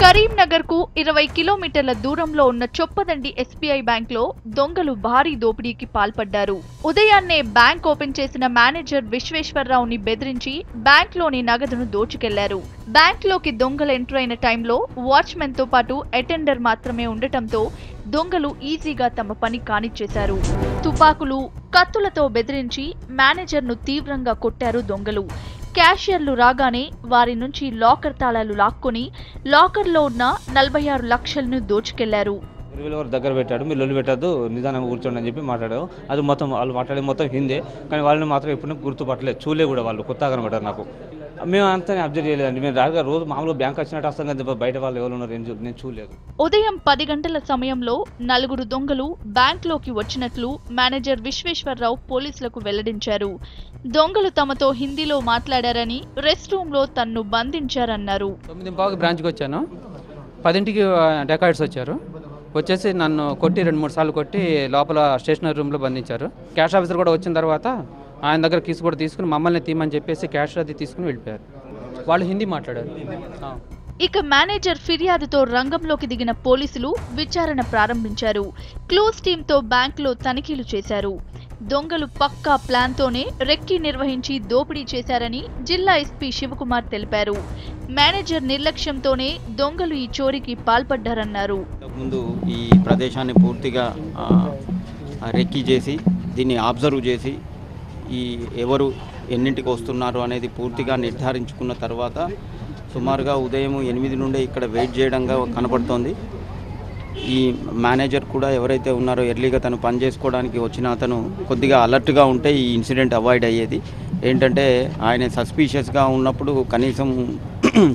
కరీంనగర్ కు 20 కిలోమీటర్ల దూరంలో ఉన్న చొప్పదండి ఎస్బీఐ బ్యాంక్ లో దొంగలు భారీ దోపిడీకి పాల్పడ్డారు. ఉదయాన్నే బ్యాంక్ ఓపెన్ చేసిన మేనేజర్ విశ్వేశ్వరరావుని బెదిరించి బ్యాంక్ లోని నగదును దోచుకెళ్లారు. బ్యాంక్ లోకి దొంగలు ఎంటర్ అయిన టైంలో వాచ్మెన్ తో పాటు అటెండర్ మాత్రమే ఉండటంతో దొంగలు ఈజీగా తమ పని కానిచ్చేశారు. తుపాకులు, కత్తులతో బెదిరించి మేనేజర్ ను తీవ్రంగా కొట్టారు దొంగలు. క్యాషియర్లు రాగానే వారి నుంచి లాకర్ తాళాలు లాక్కొని లాకర్లో ఉన్న 46 లక్షలను దోచుకెళ్లారు. దగ్గర పెట్టాడు, మీరు లొల్లి పెట్టద్దు, నిదానంగా కూర్చోండి అని చెప్పి మాట్లాడారు. అది మొత్తం వాళ్ళు మాట్లాడే మొత్తం హిందే, కానీ వాళ్ళని మాత్రం ఎప్పుడు గుర్తుపట్టలేదు, చూలే కూడా. వాళ్ళు కొత్తగా కనబడ్డారు నాకు. మేము అంతా అబ్జర్వ్ చేయలేదండి. మేము రాగా రోజు మామూలుగా బ్యాంక్ వచ్చినట్టు వస్తాం కదా, బయట వాళ్ళు ఎవరు ఉన్నారు నేను చూడలేదు. ఉదయం 10 గంటల సమయంలో 4 దొంగలు బ్యాంక్ లోకి వచ్చినట్లు మేనేజర్ విశ్వేశ్వరరావు పోలీసులకు వెల్లడించారు. దొంగలు తమతో హిందీలో మాట్లాడారని, రెస్ట్ రూమ్ లో తన్ను బంధించారన్నారు. 9:15 బ్రాంచ్కి వచ్చాను. 10ంటికి డెకాయిడ్స్ వచ్చారు. వచ్చేసి నన్ను కొట్టి 2-3 సార్లు కొట్టి లోపల స్టేషనరీ రూమ్లో బంధించారు. క్యాష్ ఆఫీసర్ కూడా వచ్చిన తర్వాత ఆయన దగ్గర కీస్ కూడా తీసుకుని మమ్మల్ని తీయమని చెప్పేసి క్యాష్ అది తీసుకుని వెళ్ళిపోయారు. వాళ్ళు హిందీ మాట్లాడారు. ఇక మేనేజర్ ఫిర్యాదుతో రంగంలోకి దిగిన పోలీసులు విచారణ ప్రారంభించారు. క్లూస్ టీంతో బ్యాంకులో తనిఖీలు చేశారు. దొంగలు పక్కా ప్లాన్తోనే రెక్కి నిర్వహించి దోపిడీ చేశారని జిల్లా ఎస్పీ శివకుమార్ తెలిపారు. మేనేజర్ నిర్లక్ష్యంతోనే దొంగలు ఈ చోరీకి పాల్పడ్డారన్నారు. ముందు ఈ ప్రదేశాన్ని పూర్తిగా రెక్కి చేసి దీన్ని అబ్జర్వ్ చేసి ఈ ఎవరు ఎన్నింటికి వస్తున్నారు అనేది పూర్తిగా నిర్ధారించుకున్న తర్వాత సుమారుగా ఉదయం 8 నుండే ఇక్కడ వెయిట్ చేయడంగా కనపడుతోంది. ఈ మేనేజర్ కూడా ఎవరైతే ఉన్నారో ఎర్లీగా తను పని చేసుకోవడానికి వచ్చిన అతను కొద్దిగా అలర్ట్గా ఉంటే ఈ ఇన్సిడెంట్ అవాయిడ్ అయ్యేది. ఏంటంటే ఆయన సస్పీషియస్గా ఉన్నప్పుడు కనీసం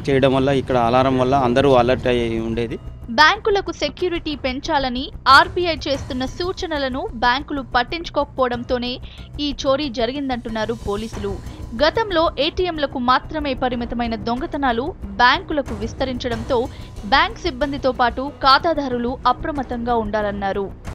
చేయడం వల్ల ఇక్కడ అలారం వల్ల అందరూ అలర్ట్ అయ్యి ఉండేది. బ్యాంకులకు సెక్యూరిటీ పెంచాలని ఆర్బీఐ చేస్తున్న సూచనలను బ్యాంకులు పట్టించుకోకపోవడంతోనే ఈ చోరీ జరిగిందంటున్నారు పోలీసులు. గతంలో ఏటీఎంలకు మాత్రమే పరిమితమైన దొంగతనాలు బ్యాంకులకు విస్తరించడంతో బ్యాంక్ సిబ్బందితో పాటు ఖాతాదారులు అప్రమత్తంగా ఉండాలన్నారు.